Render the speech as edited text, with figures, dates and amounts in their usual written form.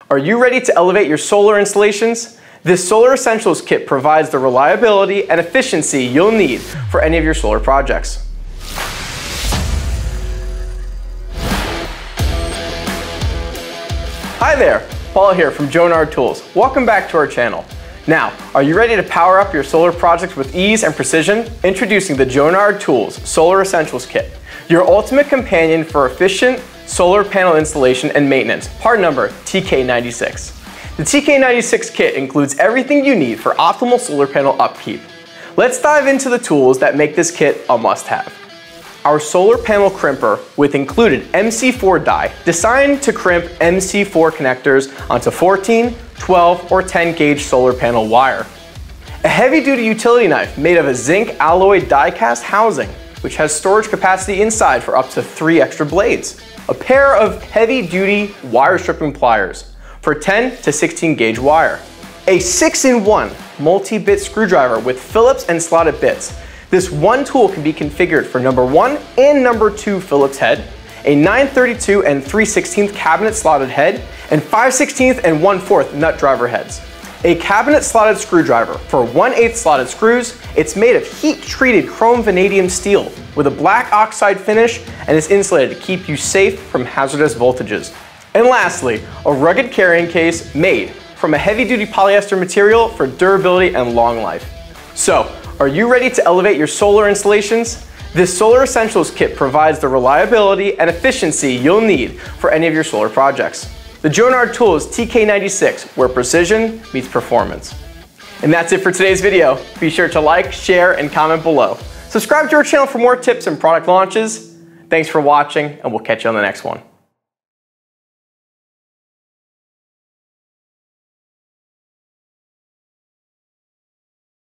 Are you ready to elevate your solar installations? This Solar Essentials kit provides the reliability and efficiency you'll need for any of your solar projects. Hi there, Paul here from Jonard Tools. Welcome back to our channel. Now, are you ready to power up your solar projects with ease and precision? Introducing the Jonard Tools Solar Essentials Kit, your ultimate companion for efficient solar panel installation and maintenance, part number TK-96. The TK-96 kit includes everything you need for optimal solar panel upkeep. Let's dive into the tools that make this kit a must-have. Our solar panel crimper with included MC4 die, designed to crimp MC4 connectors onto 14, 12, or 10 gauge solar panel wire. A heavy-duty utility knife made of a zinc alloy die-cast housing, which has storage capacity inside for up to 3 extra blades. A pair of heavy-duty wire stripping pliers for 10 to 16 gauge wire. A 6-in-1 multi-bit screwdriver with Phillips and slotted bits. This one tool can be configured for number 1 and number 2 Phillips head, a 9/32 and 3/16 cabinet slotted head, and 5/16 and 1/4 nut driver heads. A cabinet slotted screwdriver for 1/8 slotted screws. It's made of heat-treated chrome vanadium steel with a black oxide finish and is insulated to keep you safe from hazardous voltages. And lastly, a rugged carrying case made from a heavy-duty polyester material for durability and long life. So, are you ready to elevate your solar installations? This Solar Essentials kit provides the reliability and efficiency you'll need for any of your solar projects. The Jonard Tools TK-96, where precision meets performance. And that's it for today's video. Be sure to like, share, and comment below. Subscribe to our channel for more tips and product launches. Thanks for watching, and we'll catch you on the next one.